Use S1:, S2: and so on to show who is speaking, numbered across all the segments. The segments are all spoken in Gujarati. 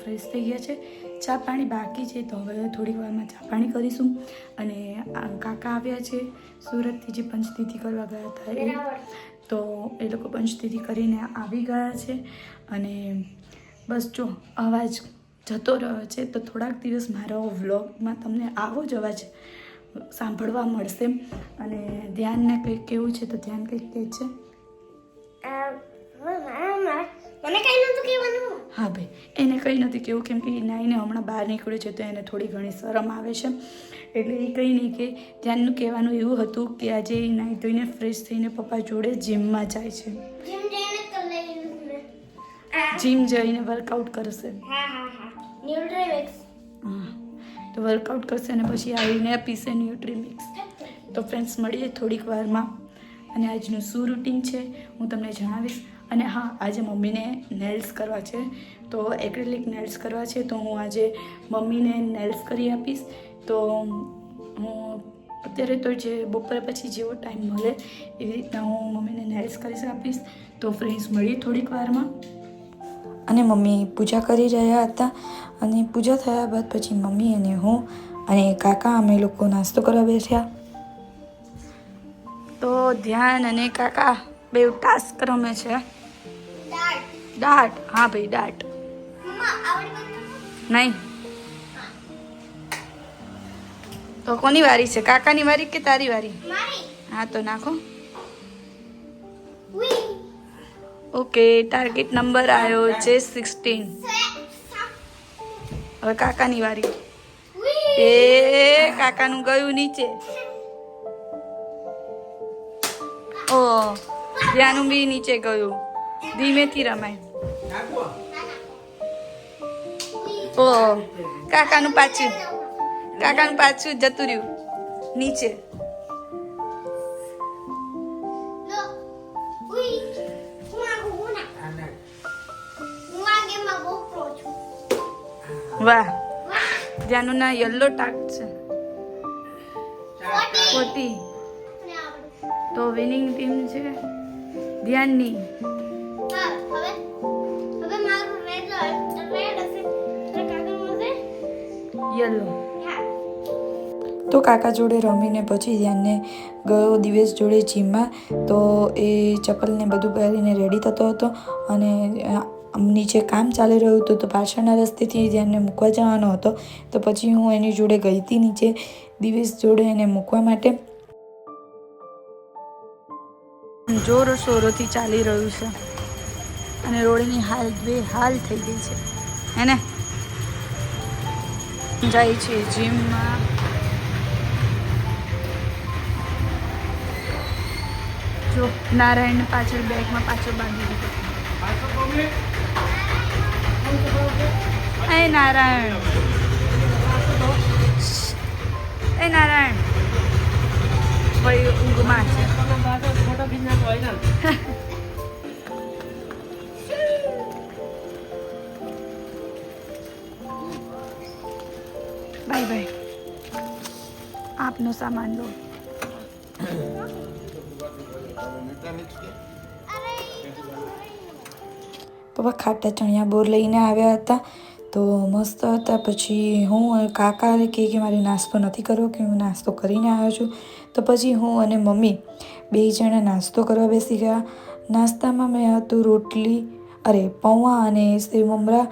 S1: ફ્રેશ થઈ ગયા છે. ચા પાણી બાકી છે, તો હવે થોડીક વારમાં ચા પાણી કરીશું. અને કાકા આવ્યા છે સુરતથી, જે પંચતિથિ કરવા ગયા હતા તો એ લોકો પંચતિથિ કરીને આવી ગયા છે. અને બસ જો અવાજ જતો રહ્યો છે, તો થોડાક દિવસ મારા વ્લોગમાં તમને આવો જ અવાજ સાંભળવા મળશે. અને ધ્યાનને કંઈક કેવું છે તો ધ્યાન કંઈક કહે છે.
S2: મને કઈ નતું કહેવાનું.
S1: હા ભાઈ, એને કંઈ નથી કેવું, કેમ કે નાઈને હમણાં બહાર નીકળ્યું છે તો એને થોડી ઘણી શરમ આવે છે. એટલે એ કંઈ નહીં કે ધ્યાનનું કહેવાનું એવું હતું કે આજે એ નાહી ધોઈને ફ્રેશ થઈને પપ્પા જોડે જીમમાં જાય છે. જીમ જઈને વર્કઆઉટ કરશે. હા, તો વર્કઆઉટ કરશે અને પછી આવીને પીશે ન્યુટ્રીમિક્સ. તો ફ્રેન્ડ્સ, મળીએ થોડીક વારમાં. અને આજનું શું રૂટીન છે હું તમને જણાવીશ. અને હા, આજે મમ્મીને નેલ્સ કરવા છે, તો એક્રેલિક નેલ્સ કરવા છે, તો હું આજે મમ્મીને નેલ્સ કરી આપીશ. તો હું અત્યારે તો જે બપોરે પછી જેવો ટાઈમ મળે એવી રીતના હું મમ્મીને નેલ્સ કરી આપીશ. તો ફ્રેન્ડ્સ, મળીએ થોડીક વારમાં. અને મમ્મી પૂજા કરી રહ્યા હતા, અને પૂજા થયા બાદ પછી મમ્મી અને હું અને કાકા અમે લોકો નાસ્તો કરવા બેઠ્યા. તો ધ્યાન અને કાકા બે ટાસ્ક રમે છે. દાટ. હા ભાઈ, દાટ નહીં. તો કોની વારી છે? કાકાની વારી કે તારી વારી? હા, તો નાખો. ઓકે, ટાર્ગેટ નંબર આવ્યો છે 16. હવે કાકાની વારી. એ કાકાનું ગયું નીચે. ઓ, ધ્યાનું બી નીચે ગયું. ધીમેથી રમાય. ઓ, કાકાનું પાછું જતું રહ્યું નીચે. વાહ, ધ્યાનું ના યલો ટાક છે 40. તો વિનિંગ ટીમ છે ધ્યાનની. યલો. તો કાકા જોડે રમીને પછી ધ્યાનને ગયો દિવસ જોડે જીમમાં. તો એ ચપ્પલને બધું પહેરીને રેડી થતો હતો, અને નીચે કામ ચાલી રહ્યું હતું, તો પાછળના રસ્તેથી ધ્યાનને મૂકવા જવાનો હતો. તો પછી હું એની જોડે ગઈ હતી નીચે દિવસ જોડે એને મૂકવા માટે. જોર શોરોથી ચાલી રહ્યું છે, અને રોડની હાલ બેહાલ થઈ ગઈ છે. એને જાય છે જીમમાં. જો નારાયણ પાછળ બેગમાં પાછળ બાંધી દીધો. એ નારાયણ, એ નારાયણ ભાઈ ઊંઘમાં છે. Bye bye. આપનો સામાન લો. પપ્પા ખાટા ચણિયા બોર લઈને આવ્યા હતા, તો મસ્ત હતા. પછી હું કાકા કહે કે મારે નાસ્તો નથી કરવો, કે હું નાસ્તો કરીને આવ્યો છું. તો પછી હું અને મમ્મી બે જણા નાસ્તો કરવા બેસી ગયા. નાસ્તામાં મેં હતું રોટલી, પૌવા અને સેવ મમરા.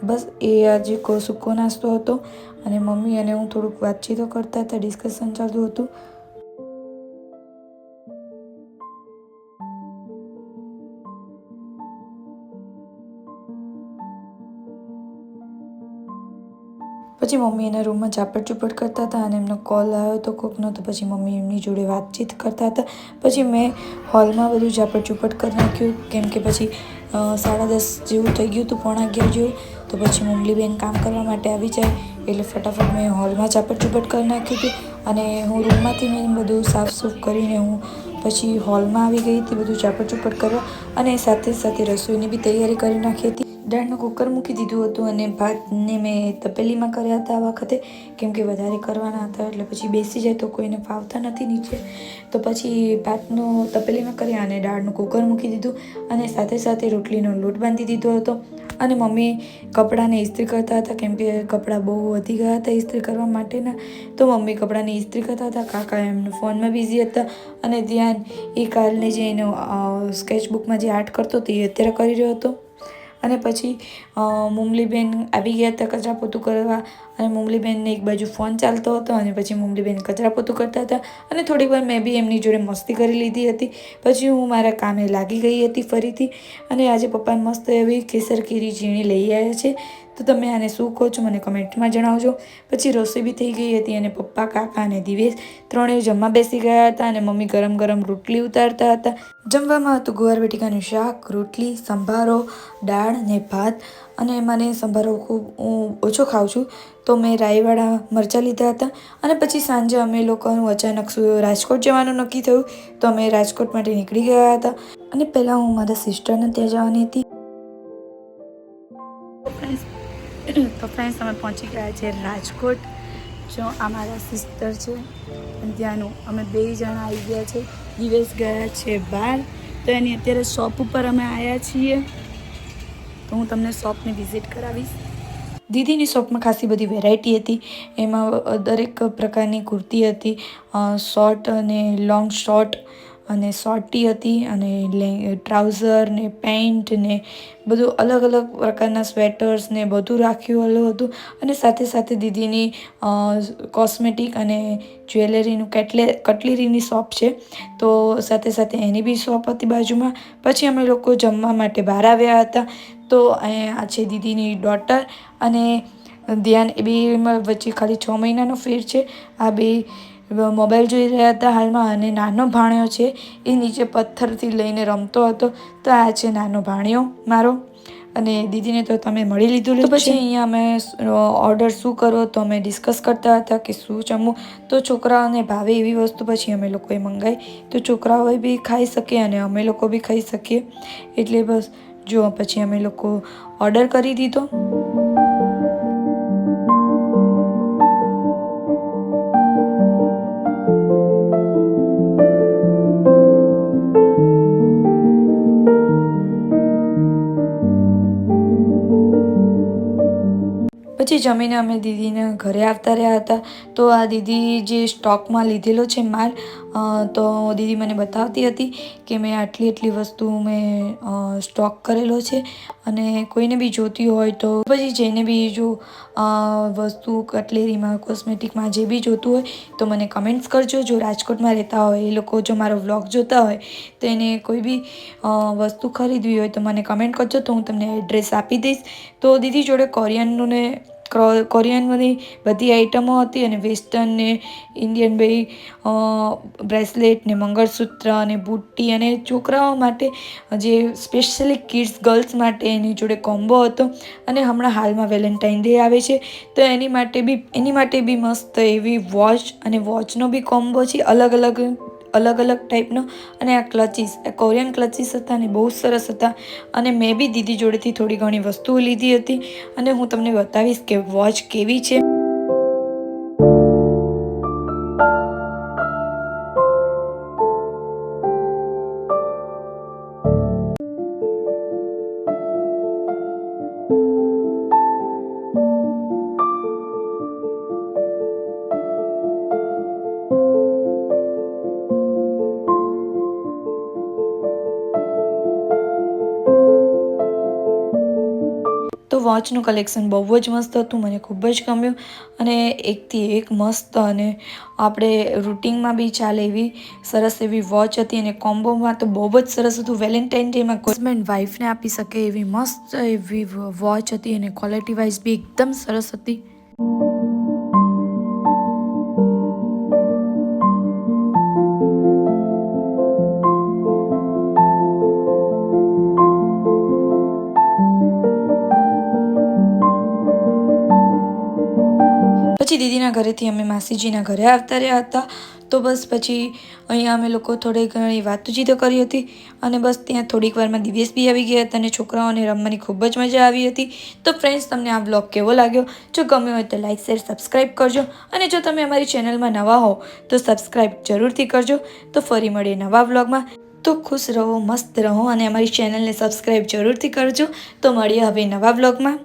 S1: બસ એ આજે સૂકો નાસ્તો હતો. અને મમ્મી અને હું થોડુંક વાતચીતો કરતા હતા, ડિસ્કશન ચાલતું હતું. પછી મમ્મી એના રૂમમાં ઝાપટ ચૂપટ કરતા હતા, અને એમનો કોલ આવ્યો હતો કોકનો. તો પછી મમ્મી એમની જોડે વાતચીત કરતા હતા. પછી મેં હોલમાં બધું ઝાપટ ચૂપટ કરી નાખ્યું, કેમ કે પછી 10:30 જેવું થઈ ગયું હતું, 11:15 જેવું. તો પછી મુંગલીબેન કામ કરવા માટે આવી જાય, એટલે ફટાફટ મેં હોલમાં ઝાપટ ચૂપટ કરી નાખ્યું હતું. અને હું રૂમમાંથી મેં બધું સાફ સૂફ કરીને હું પછી હોલમાં આવી ગઈ હતી બધું ઝાપટ ચૂપટ કરવા. અને સાથે સાથે રસોઈની બી તૈયારી કરી નાખી હતી. દાળનું કુકર મૂકી દીધું હતું, અને ભાતને મેં તપેલીમાં કર્યા હતા આ વખતે, કેમ કે વધારે કરવાના હતા, એટલે પછી બેસી જાય તો કોઈને ફાવતા નથી નીચે. તો પછી ભાતનું તપેલીમાં કર્યા અને દાળનું કુકર મૂકી દીધું, અને સાથે સાથે રોટલીનો લોટ બાંધી દીધો હતો. અને મમ્મી કપડાને ઇસ્ત્રી કરતા હતા કેમ કે કપડાં બહુ વધી ગયા હતા ઇસ્ત્રી કરવા માટેના. તો મમ્મી કપડાની ઇસ્ત્રી કરતા હતા, કાકા એમનો ફોનમાં બિઝી હતા અને ધ્યાન એ કાલને જે એનો સ્કેચબુકમાં જે આર્ટ કરતો હતો એ અત્યારે કરી રહ્યો હતો. અને પછી મુમલીબેન આવી ગયા હતા કચરા પોતું કરવા અને મુમલીબેનને એક બાજુ ફોન ચાલતો હતો અને પછી મુમલીબેન કચરા પોતું કરતા હતા અને થોડીક વાર મેં બી એમની જોડે મસ્તી કરી લીધી હતી. પછી હું મારા કામે લાગી ગઈ હતી ફરીથી. અને આજે પપ્પા મસ્ત એવી કેસર કેરી ઝીણી લઈ આવ્યા છે, તો તમે આને શું કહો છો મને કમેન્ટમાં જણાવજો. પછી રસોઈ બી થઈ ગઈ હતી અને પપ્પા, કાકા અને દિવેશ ત્રણેય જમવા બેસી ગયા હતા અને મમ્મી ગરમ ગરમ રોટલી ઉતારતા હતા. જમવામાં હતું ગુવાર બટેકાનું શાક, રોટલી, સંભારો, દાળ ને ભાત. અને મને સંભારો ખૂબ હું ઓછો ખાઉં છું તો મેં રાઈવાળા મરચાં લીધા હતા. અને પછી સાંજે અમે લોકોનું અચાનક રાજકોટ જવાનું નક્કી થયું તો અમે રાજકોટ માટે નીકળી ગયા હતા. અને પહેલાં હું મારા સિસ્ટરને ત્યાં જવાની હતી. તો ફ્રેન્ડ્સ અમે પહોંચી ગયા છે રાજકોટ. જો આ મારા સિસ્ટર છે અને ત્યાંનું અમે 2 જણા આવી ગયા છે. દિવેશ ગયા છે બહાર, તો એની અત્યારે શોપ ઉપર અમે આવ્યા છીએ. તો હું તમને શોપની વિઝિટ કરાવીશ. દીદીની શોપમાં ખાસી બધી વેરાયટી હતી. એમાં દરેક પ્રકારની કુર્તી હતી, શોર્ટ અને લોંગ શોર્ટ અને શોર્ટી હતી અને ટ્રાઉઝર ને પેન્ટ ને બધું અલગ અલગ પ્રકારના સ્વેટર્સ ને બધું રાખેલું હતું. અને સાથે સાથે દીદીની કોસ્મેટિક અને જ્વેલરીનું કટલેરીની શોપ છે, તો સાથે સાથે એની બી શોપ હતી બાજુમાં. પછી અમે લોકો જમવા માટે બહાર આવ્યા હતા. તો આ છે દીદીની ડોટર અને ધ્યાન એ બેમાં વચ્ચે ખાલી 6 મહિનાનો ફેર છે. આ બે મોબાઈલ જોઈ રહ્યા હતા હાલમાં અને નાનો ભાણ્યો છે એ નીચે પથ્થરથી લઈને રમતો હતો. તો આ છે નાનો ભાણ્યો મારો અને દીદીને તો તમે મળી લીધું. તો પછી અહીંયા અમે ઓર્ડર શું કરો તો અમે ડિસ્કસ કરતા હતા કે શું જમવું. તો છોકરાઓને ભાવે એવી વસ્તુ પછી અમે લોકોએ મંગાવી તો છોકરાઓ બી ખાઈ શકે અને અમે લોકો બી ખાઈ શકીએ. એટલે બસ જો પછી અમે લોકો ઓર્ડર કરી દીધો. પછી જમીને અમે દીદીના ઘરે આવતા રહ્યા હતા. તો આ દીદી જે સ્ટોકમાં લીધેલો છે માલ, તો દીદી મને બતાવતી હતી કે મેં આટલી વસ્તુ મેં સ્ટોક કરેલો છે અને કોઈને બી જોતી હોય તો પછી જેને બી જો વસ્તુ કટલેરીમાં કોસ્મેટિકમાં જે બી જોતું હોય તો મને કમેન્ટ્સ કરજો. જો રાજકોટમાં રહેતા હોય એ લોકો જો મારો વ્લોગ જોતા હોય તો એને કોઈ બી વસ્તુ ખરીદવી હોય તો મને કમેન્ટ કરજો, તો હું તમને એડ્રેસ આપી દઈશ. તો દીદી જોડે કોરિયનની બધી આઈટમો હતી અને વેસ્ટર્ન ને ઇન્ડિયન બે બ્રેસલેટ ને મંગળસૂત્ર અને બુટ્ટી અને છોકરાઓ માટે જે સ્પેશિયલી કિડ્સ ગર્લ્સ માટે એની જોડે કોમ્બો હતો. અને હમણાં હાલમાં વેલેન્ટાઇન ડે આવે છે તો એની માટે બી મસ્ત એવી વોચ અને વોચનો બી કોમ્બો છે અલગ અલગ ટાઈપનો. અને આ ક્લચીસ, કોરિયન ક્લચીસ હતા અને બહુ સરસ હતા. અને મેં બી દીદી જોડેથી થોડી ઘણી વસ્તુઓ લીધી હતી અને હું તમને બતાવીશ કે વોચ કેવી છે. તો વોચનું કલેક્શન બહુ જ મસ્ત હતું, મને ખૂબ જ ગમ્યું. અને એકથી એક મસ્ત અને આપણે રૂટિનમાં બી ચાલે એવી સરસ એવી વોચ હતી અને કોમ્બોમાં તો બહુ જ સરસ હતું. વેલેન્ટાઇન ડેમાં હસબન્ડ વાઈફને આપી શકે એવી મસ્ત એવી વોચ હતી અને ક્વોલિટી વાઇઝ બી એકદમ સરસ હતી. પછી દીદીના ઘરેથી અમે માસીજીના ઘરે આવતા રહ્યા હતા. તો બસ પછી અહીંયા અમે લોકો થોડી ઘણી વાતચીતો કરી હતી અને બસ ત્યાં થોડીક વારમાં દિવેશ બી આવી ગયા હતા અને છોકરાઓને રમવાની ખૂબ જ મજા આવી હતી. તો ફ્રેન્ડ્સ, તમને આ બ્લોગ કેવો લાગ્યો? જો ગમ્યો હોય તો લાઇક, શેર, સબસ્ક્રાઈબ કરજો અને જો તમે અમારી ચેનલમાં નવા હો તો સબસ્ક્રાઈબ જરૂરથી કરજો. તો ફરી મળીએ નવા બ્લોગમાં. તો ખુશ રહો, મસ્ત રહો અને અમારી ચેનલને સબસ્ક્રાઈબ જરૂરથી કરજો. તો મળીએ હવે નવા બ્લોગમાં.